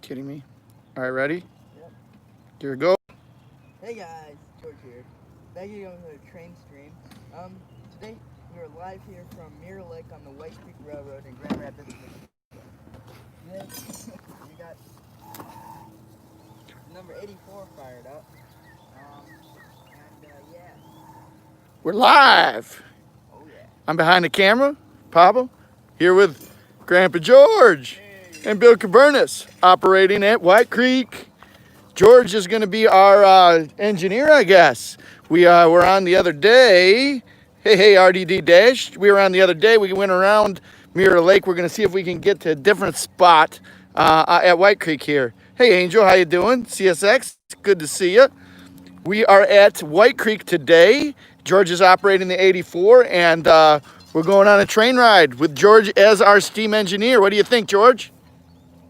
Kidding me? All right, ready? Yep. Here we go. Hey guys, George here. Thank you for the train stream. Today we are live here from Mirror Lake on the White Creek Railroad in Grand Rapids, Michigan. We got number 84 fired up. Yeah. We're live. Oh yeah. I'm behind the camera, Pablo, here with Grandpa George and Bill Cabernis, operating at White Creek. George is going to be our engineer, I guess. We were on the other day. Hey, RDD Dash. We were on the other day. We went around Mirror Lake. We're going to see if we can get to a different spot at White Creek here. Hey, Angel, how you doing? CSX, good to see you. We are at White Creek today. George is operating the 84, and we're going on a train ride with George as our steam engineer. What do you think, George?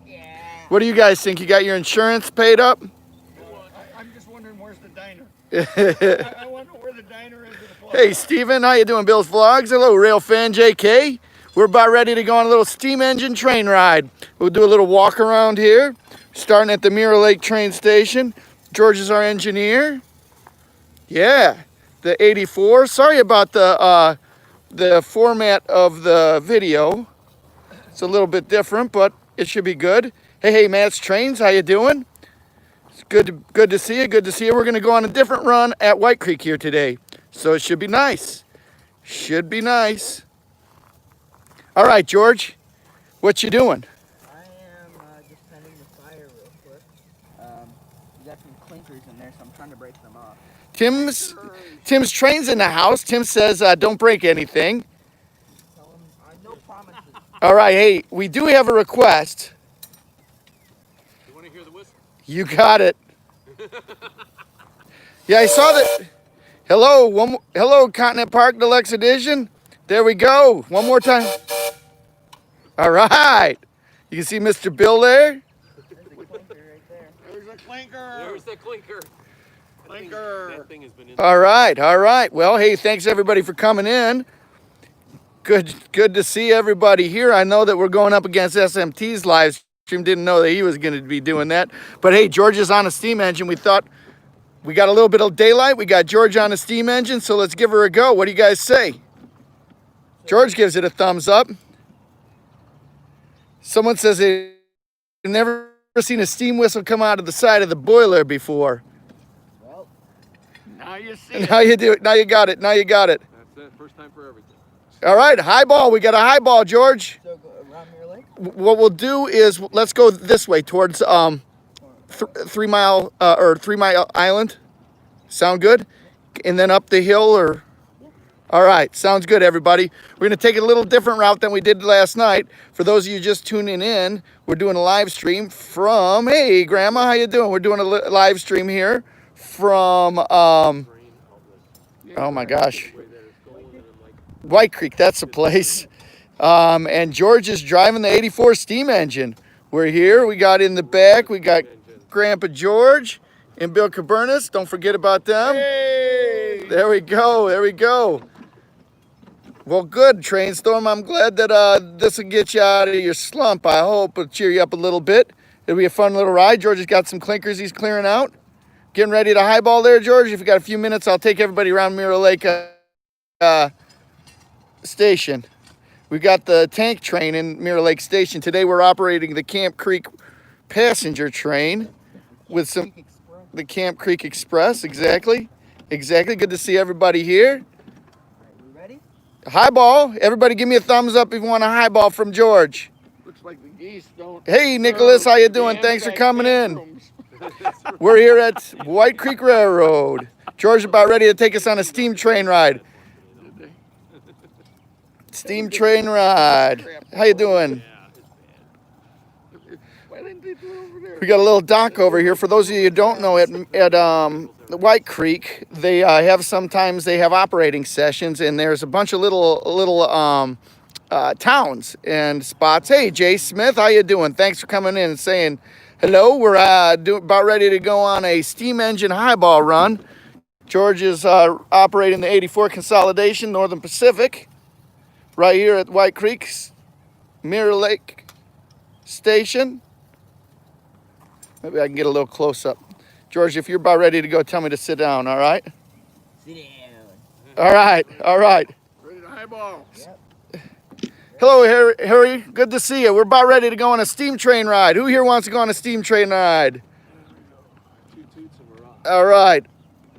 Yeah. What do you guys think? You got your insurance paid up? I'm just wondering where's the diner. Hey, I wonder where the diner is. Steven, how you doing? Bill's Vlogs. Hello, Rail Fan JK. We're about ready to go on a little steam engine train ride. We'll do a little walk around here, starting at the Mirror Lake train station. George is our engineer. Yeah, the 84. Sorry about the format of the video. It's a little bit different, but it should be good. Hey, Matt's Trains, how you doing? It's good to see you. Good to see you. We're going to go on a different run at White Creek here today, so it should be nice. Should be nice. All right, George, what you doing? I am just tending the fire real quick. We got some clinkers in there, so I'm trying to break them off. Tim's Train's in the house. Tim says don't break anything. Tell them no promises. All right, hey, we do have a request. You want to hear the whistle? You got it. Yeah, I saw that. Hello, Continent Park Deluxe Edition. There we go. One more time. All right. You can see Mr. Bill there. There's a clinker right there. There's a clinker. There's the clinker. Clinker. That thing has been in. All right. Well, hey, thanks everybody for coming in. Good to see everybody here. I know that we're going up against SMT's live stream. Didn't know that he was going to be doing that. But hey, George is on a steam engine. We thought we got a little bit of daylight. We got George on a steam engine, so let's give her a go. What do you guys say? George gives it a thumbs up. Someone says they've never seen a steam whistle come out of the side of the boiler before. Well, Now you see it. Now you do it. Now you got it. That's it. First time for everything. All right, highball. We got a highball, George. so go around Mirror Lake? What we'll do is let's go this way towards 3 Mile or 3 Mile Island. Sound good? And then up the hill or. All right, sounds good, everybody. We're going to take a little different route than we did last night. For those of you just tuning in, we're doing a live stream from, hey, Grandma, how you doing? We're doing a live stream here from, oh my gosh, White Creek, that's the place. And George is driving the 84 steam engine. We're here. We got in the back. We got Grandpa George and Bill Cabernis. Don't forget about them. Hey. There we go. Well, good, Trainstorm. I'm glad that this will get you out of your slump. I hope it'll cheer you up a little bit. It'll be a fun little ride. George has got some clinkers he's clearing out. Getting ready to highball there, George. If you got a few minutes, I'll take everybody around Mirror Lake Station. We got the tank train in Mirror Lake Station. Today we're operating the Camp Creek passenger train with some the Camp Creek Express. Exactly. Good to see everybody here. We ready? Highball. Everybody give me a thumbs up if you want a highball from George. Looks like the geese don't. Hey, Nicholas, how you doing? Thanks for coming in. We're here at White Creek Railroad. George is about ready to take us on a steam train ride. Steam train ride. How you doing? Why didn't they do it over there? We got a little dock over here. For those of you who don't know, at White Creek, they sometimes they have operating sessions, and there's a bunch of little towns and spots. Hey, Jay Smith, how you doing? Thanks for coming in and saying hello. We're about ready to go on a steam engine highball run. George is operating the 84 Consolidation Northern Pacific right here at White Creek's Mirror Lake Station. Maybe I can get a little close up. George, if you're about ready to go, tell me to sit down, all right? Sit down. All right, all right. Ready to highball. Yep. Hello, Harry. Good to see you. We're about ready to go on a steam train ride. Who here wants to go on a steam train ride? Two toots and we're off. All right.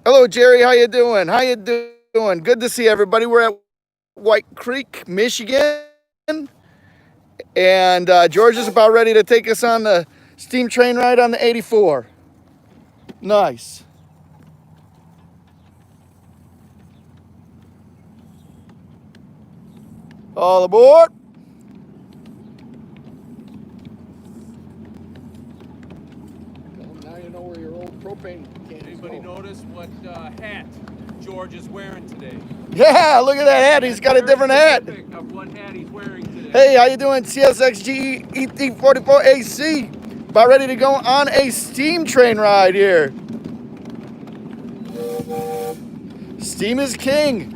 Hello, Jerry. How you doing? How you doing? Good to see everybody. We're at White Creek, Michigan. And George is about ready to take us on the steam train ride on the 84. Nice. All aboard. Now you know where your old propane can is. Anybody notice what hat George is wearing today? Yeah, look at that hat. He's got a different hat. Specific of what hat he's wearing today. Hey, how you doing? CSXG ET44AC. About ready to go on a steam train ride here. Steam is king.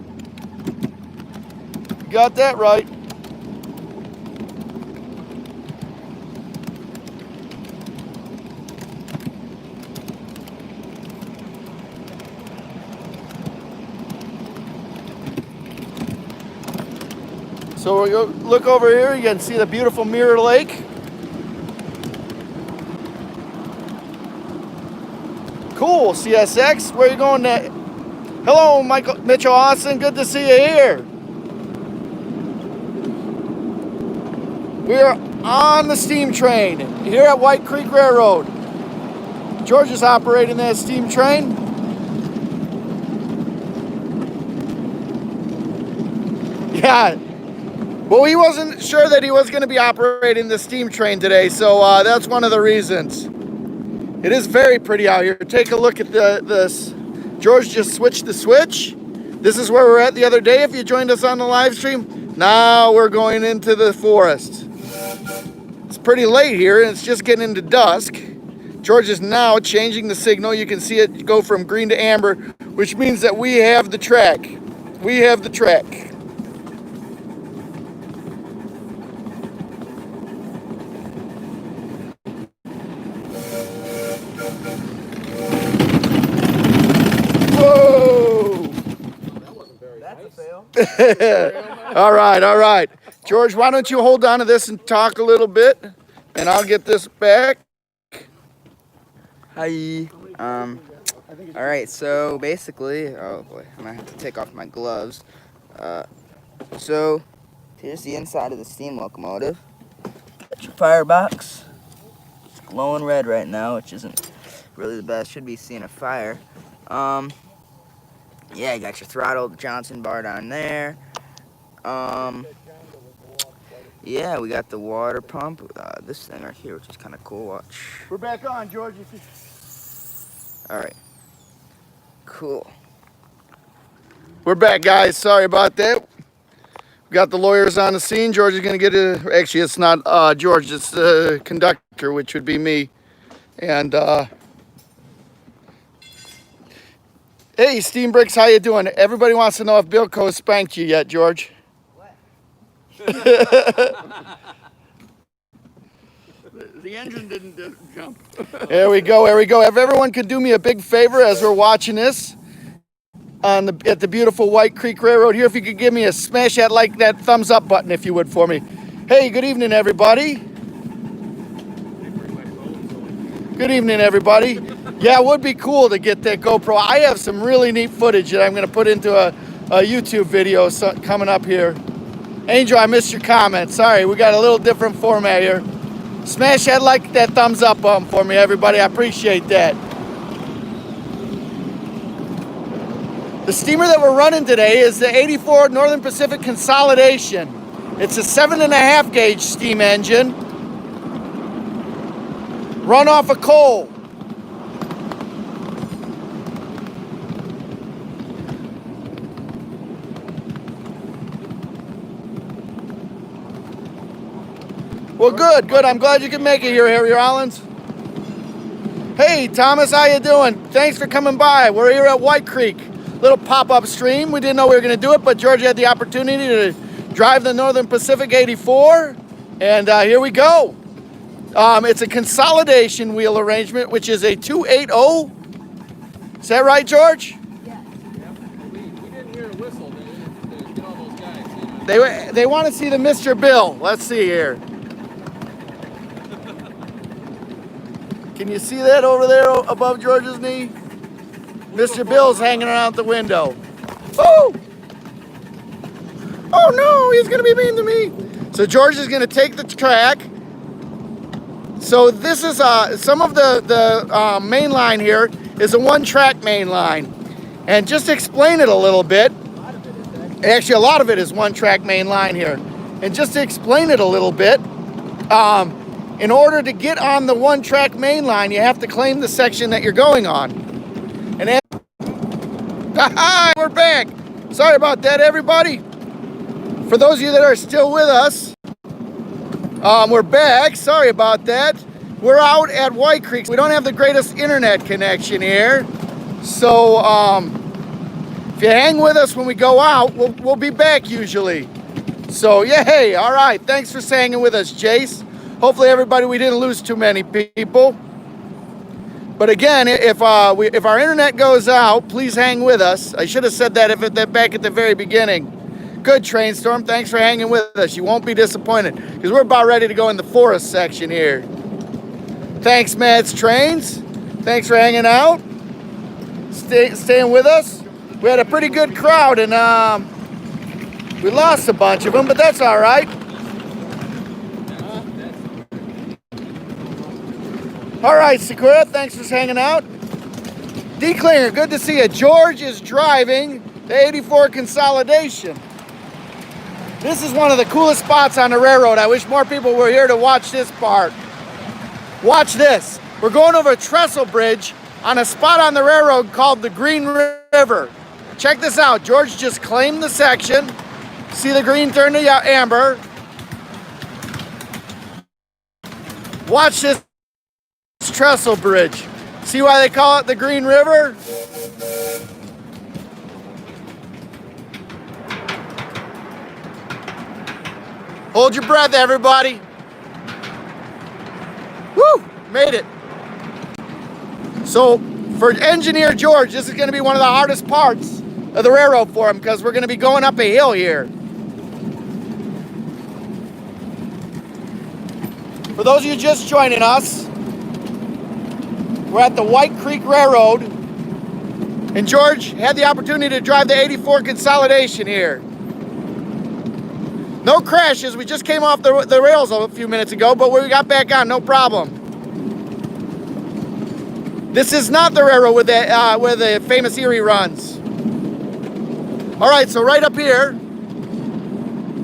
Got that right. So we go look over here, you can see the beautiful Mirror Lake. Cool, CSX. Where are you going to? Hello, Mitchell Austin. Good to see you here. We are on the steam train here at White Creek Railroad. George is operating that steam train. Yeah. Well, he wasn't sure that he was going to be operating the steam train today, so that's one of the reasons. It is very pretty out here. Take a look at this. George just switched the switch. This is where we were at the other day if you joined us on the live stream. Now we're going into the forest. It's pretty late here and it's just getting into dusk. George is now changing the signal. You can see it go from green to amber, which means that we have the track. We have the track. All right, all right. George, why don't you hold on to this and talk a little bit, and I'll get this back. Hi. All right. So basically, oh boy, I might have to take off my gloves. So here's the inside of the steam locomotive. Got your firebox. It's glowing red right now, which isn't really the best. Should be seeing a fire. Yeah, you got your throttle, the Johnson bar down there. Yeah, we got the water pump. This thing right here, which is kind of cool. Watch. We're back on, George. All right. Cool. We're back, guys. Sorry about that. We got the lawyers on the scene. George is going to get a... Actually, it's not George. It's the conductor, which would be me. And, hey, Steam Bricks, how you doing? Everybody wants to know if Bilko spanked you yet, George. The engine didn't jump. There we go, there we go. If everyone could do me a big favor as we're watching this at the beautiful White Creek Railroad here, if you could give me a smash that thumbs up button, if you would, for me. Hey, good evening, everybody. Good evening, everybody. Yeah, it would be cool to get that GoPro. I have some really neat footage that I'm going to put into a YouTube video coming up here. Angel, I missed your comment. Sorry, we got a little different format here. Smash that thumbs up button for me, everybody. I appreciate that. The steamer that we're running today is the 84 Northern Pacific Consolidation. It's a 7.5 gauge steam engine, run off of coal. Well, good. I'm glad you could make it here, Harry Rollins. Hey, Thomas, how you doing? Thanks for coming by. We're here at White Creek. Little pop-up stream. We didn't know we were going to do it, but George had the opportunity to drive the Northern Pacific 84, and here we go. It's a consolidation wheel arrangement, which is a 280. Is that right, George? Yeah. We didn't hear a whistle to get all those guys. They want to see the Mr. Bill. Let's see here. Can you see that over there above George's knee? Mr. Bill's hanging around the window. Oh! Oh no, he's gonna be mean to me. So George is gonna take the track. So this is some of the main line here is a one-track main line. And just to explain it a little bit, actually a lot of it is one-track main line here. And just to explain it a little bit, in order to get on the one-track main line, you have to claim the section that you're going on. And we're back. Sorry about that, everybody. For those of you that are still with us, we're back. Sorry about that. We're out at White Creek. We don't have the greatest internet connection here. So if you hang with us when we go out, we'll be back usually. So yay, all right. Thanks for hanging with us, Jace. Hopefully everybody, we didn't lose too many people. But again, if our internet goes out, please hang with us. I should have said that back at the very beginning. Good, Trainstorm. Thanks for hanging with us. You won't be disappointed because we're about ready to go in the forest section here. Thanks, Matt's Trains. Thanks for hanging out, staying with us. We had a pretty good crowd, and we lost a bunch of them, but that's all right. All right, Sakura, thanks for hanging out. D. Klinger, good to see you. George is driving the 84 consolidation. This is one of the coolest spots on the railroad. I wish more people were here to watch this part. Watch this. We're going over a Trestle Bridge on a spot on the railroad called the Green River. Check this out. George just claimed the section. See the green turn to amber. Watch this Trestle Bridge. See why they call it the Green River? Hold your breath, everybody. Woo! Made it. So, for engineer George, this is going to be one of the hardest parts of the railroad for him because we're going to be going up a hill here. For those of you just joining us, we're at the White Creek Railroad, and George had the opportunity to drive the 84 consolidation here. No crashes. We just came off the rails a few minutes ago, but we got back on, no problem. This is not the railroad where the famous Erie runs. All right, so right up here,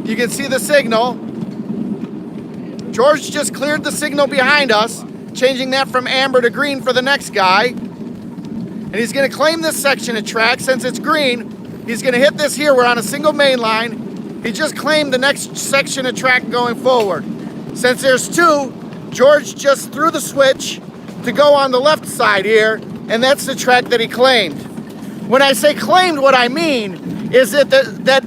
you can see the signal. George just cleared the signal behind us, changing that from amber to green for the next guy. And he's going to claim this section of track. Since it's green, he's going to hit this here. We're on a single main line. He just claimed the next section of track going forward. Since there's two, George just threw the switch to go on the left side here, and that's the track that he claimed. When I say claimed, what I mean is that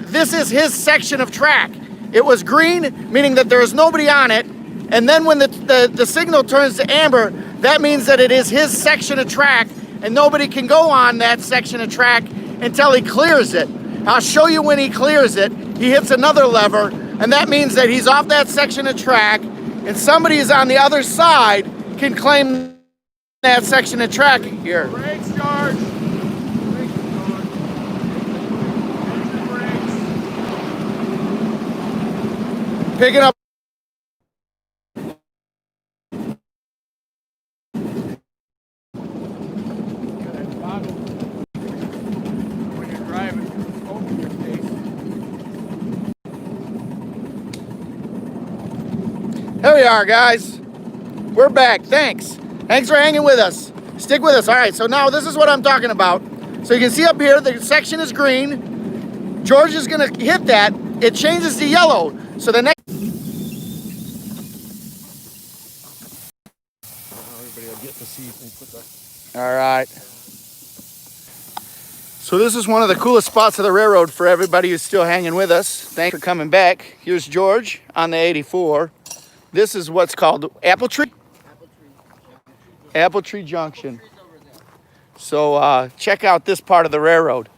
this is his section of track. It was green, meaning that there is nobody on it, and then when the signal turns to amber, that means that it is his section of track, and nobody can go on that section of track until he clears it. I'll show you when he clears it. He hits another lever, and that means that he's off that section of track, and somebody is on the other side can claim that section of track here. Brakes, George. Brakes, George. Brakes. Picking up. When you're driving, over your face. Here we are, guys. We're back. Thanks. Thanks for hanging with us. Stick with us. All right, so now this is what I'm talking about. So you can see up here, the section is green. George is going to hit that. It changes to yellow. So the next... Everybody will get to see and put the... All right. So this is one of the coolest spots of the railroad for everybody who's still hanging with us. Thanks for coming back. Here's George on the 84. This is what's called Apple Tree? Apple Tree. Apple Tree Junction. Trees over there. So check out this part of the railroad.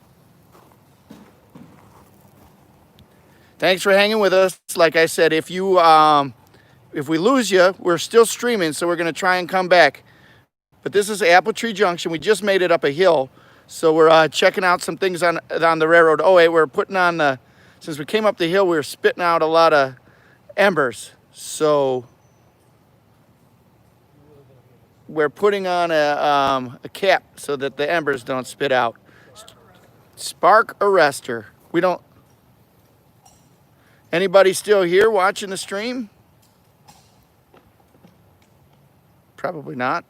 Thanks for hanging with us. Like I said, if we lose you, we're still streaming, so we're going to try and come back. But this is Apple Tree Junction. We just made it up a hill, so we're checking out some things on the railroad. Oh, wait, we're putting on since we came up the hill, we were spitting out a lot of embers. So we're putting on a cap so that the embers don't spit out. Spark arrestor. We don't. Anybody still here watching the stream? Probably not.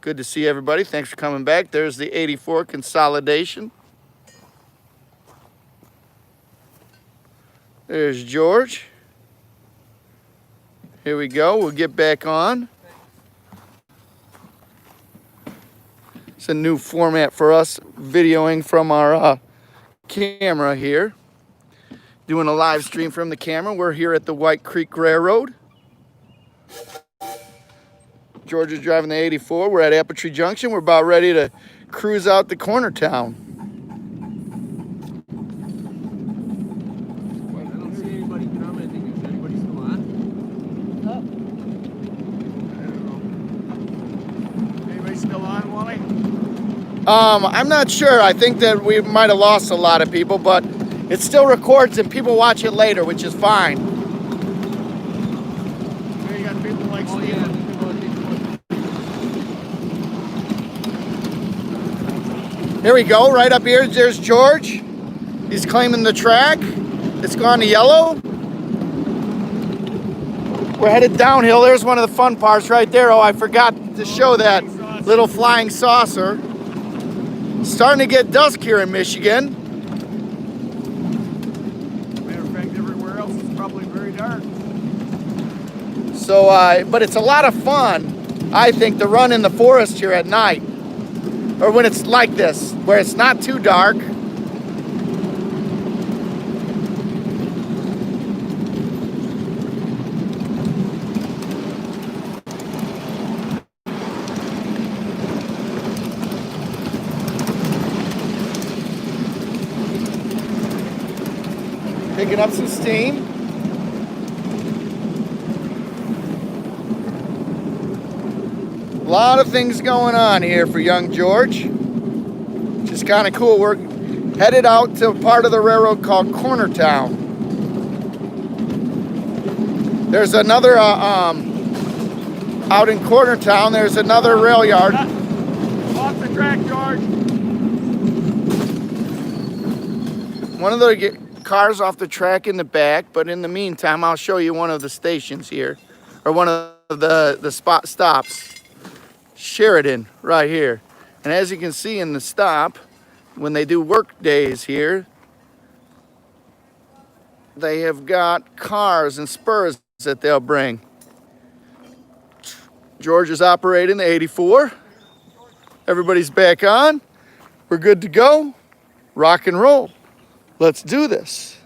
Good to see everybody. Thanks for coming back. There's the 84 consolidation. There's George. Here we go. We'll get back on. It's a new format for us, videoing from our camera here. Doing a live stream from the camera. We're here at the White Creek Railroad. George is driving the 84. We're at Apple Tree Junction. We're about ready to cruise out to Corner Town. I don't see anybody commenting. Is anybody still on? I don't know. Anybody still on, Wally? I'm not sure. I think that we might have lost a lot of people, but it still records and people watch it later, which is fine. There you got people like Oh, Steve. yeah. Here we go, right up here. There's George. He's claiming the track. It's gone to yellow. We're headed downhill. There's one of the fun parts right there. Oh, I forgot to show that little flying saucer. Starting to get dusk here in Michigan. Matter of fact, everywhere else is probably very dark. So, but it's a lot of fun, I think, to run in the forest here at night. Or when it's like this, where it's not too dark. Picking up some steam. A lot of things going on here for young George. Just kind of cool. We're headed out to a part of the railroad called Corner Town. There's another, out in Corner Town, there's another rail yard. Off the track, George. One of the cars off the track in the back, but in the meantime, I'll show you one of the stations here, or one of the spot stops. Sheridan, right here. And as you can see in the stop, when they do work days here, they have got cars and spurs that they'll bring. George is operating the 84. Everybody's back on. We're good to go. Rock and roll. Let's do this.